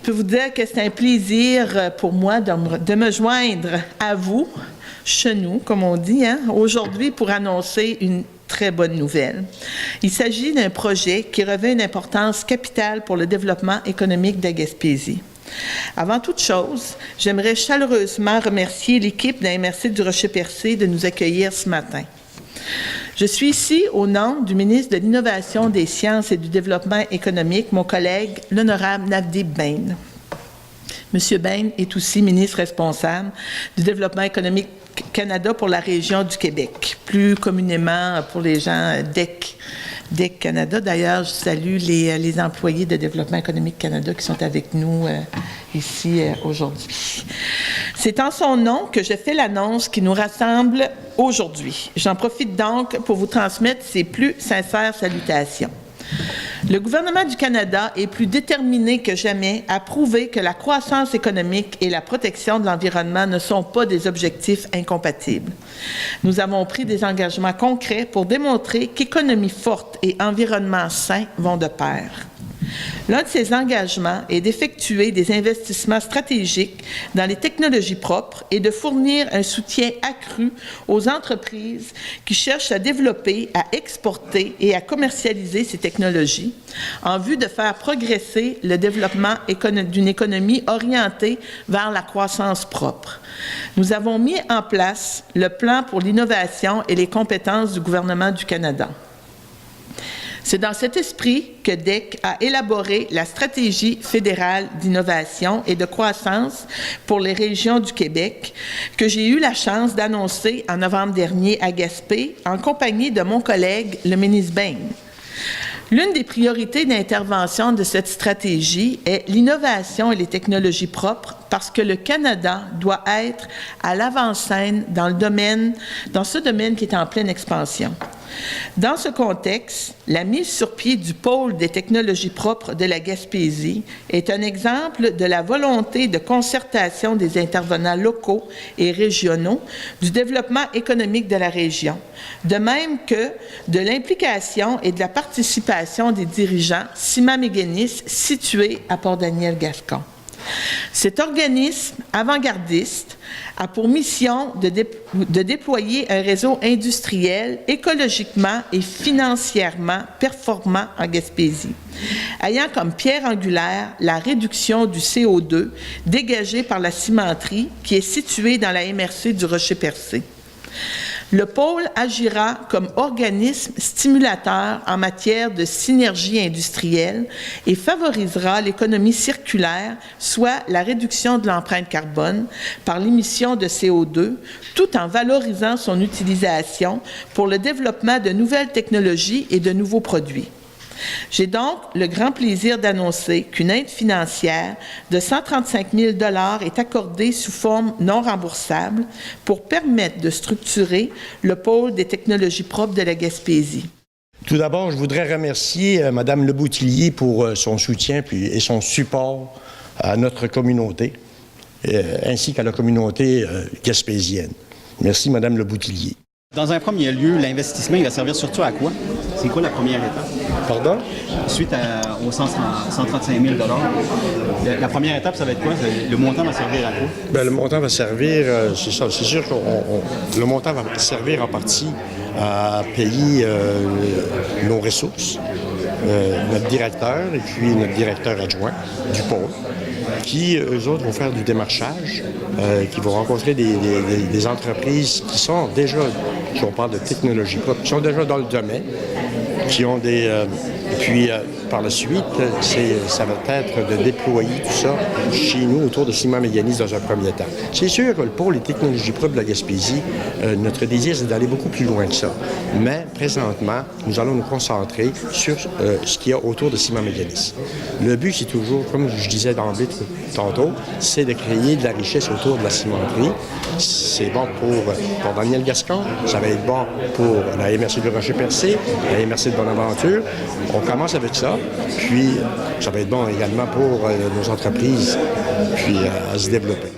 peux vous dire que c'est un plaisir pour moi de me joindre à vous, chez nous, comme on dit, aujourd'hui pour annoncer une très bonne nouvelle. Il s'agit d'un projet qui revêt une importance capitale pour le développement économique de la Gaspésie. Avant toute chose, j'aimerais chaleureusement remercier l'équipe de la MRC du Rocher-Percé de nous accueillir ce matin. Je suis ici au nom du ministre de l'Innovation, des Sciences et du Développement économique, mon collègue, l'honorable Navdeep Bain. Monsieur Bain est aussi ministre responsable du Développement économique Canada pour la région du Québec, plus communément pour les gens DEC Canada. D'ailleurs, je salue les employés de Développement économique Canada qui sont avec nous ici aujourd'hui. C'est en son nom que je fais l'annonce qui nous rassemble aujourd'hui. J'en profite donc pour vous transmettre ses plus sincères salutations. Le gouvernement du Canada est plus déterminé que jamais à prouver que la croissance économique et la protection de l'environnement ne sont pas des objectifs incompatibles. Nous avons pris des engagements concrets pour démontrer qu'économie forte et environnement sain vont de pair. L'un de ces engagements est d'effectuer des investissements stratégiques dans les technologies propres et de fournir un soutien accru aux entreprises qui cherchent à développer, à exporter et à commercialiser ces technologies en vue de faire progresser le développement d'une économie orientée vers la croissance propre. Nous avons mis en place le plan pour l'innovation et les compétences du gouvernement du Canada. C'est dans cet esprit que DEC a élaboré la stratégie fédérale d'innovation et de croissance pour les régions du Québec que j'ai eu la chance d'annoncer en novembre dernier à Gaspé en compagnie de mon collègue, le ministre Bain. L'une des priorités d'intervention de cette stratégie est l'innovation et les technologies propres parce que le Canada doit être à l'avant-scène dans ce domaine qui est en pleine expansion. Dans ce contexte, la mise sur pied du pôle des technologies propres de la Gaspésie est un exemple de la volonté de concertation des intervenants locaux et régionaux du développement économique de la région, de même que de l'implication et de la participation des dirigeants simaméguénistes situés à Port-Daniel-Gascon. Cet organisme avant-gardiste a pour mission de déployer un réseau industriel écologiquement et financièrement performant en Gaspésie, ayant comme pierre angulaire la réduction du CO2 dégagé par la cimenterie qui est située dans la MRC du Rocher-Percé. Le pôle agira comme organisme stimulateur en matière de synergie industrielle et favorisera l'économie circulaire, soit la réduction de l'empreinte carbone par l'émission de CO2, tout en valorisant son utilisation pour le développement de nouvelles technologies et de nouveaux produits. J'ai donc le grand plaisir d'annoncer qu'une aide financière de 135 000 $ est accordée sous forme non remboursable pour permettre de structurer le pôle des technologies propres de la Gaspésie. Tout d'abord, je voudrais remercier Mme Leboutillier pour son soutien et son support à notre communauté, ainsi qu'à la communauté gaspésienne. Merci, Mme Leboutillier. Dans un premier lieu, l'investissement, il va servir surtout à quoi? C'est quoi la première étape? Pardon? Suite aux 135 000 $, la première étape, ça va être quoi? Le montant va servir à quoi? Bien, le montant va servir, c'est ça, c'est sûr que le montant va servir en partie à payer nos ressources, notre directeur et puis notre directeur adjoint du pôle, qui, eux autres, vont faire du démarchage, qui vont rencontrer des entreprises qui sont déjà, si on parle de technologie propre, qui sont déjà dans le domaine, qui ont puis par la suite, ça va être de déployer tout ça chez nous autour de Ciments-Mécanisme dans un premier temps. C'est sûr que pour les technologies propres de la Gaspésie, notre désir, c'est d'aller beaucoup plus loin que ça. Mais présentement, nous allons nous concentrer sur ce qu'il y a autour de Ciments-Mécanisme. Le but, c'est toujours, comme je disais d'emblée tantôt, c'est de créer de la richesse autour de la cimenterie. C'est bon pour Daniel Gascon, ça va être bon pour la MRC du Rocher-Percé, la MRC de Bonaventure. On commence avec ça, puis ça va être bon également pour nos entreprises, puis à se développer.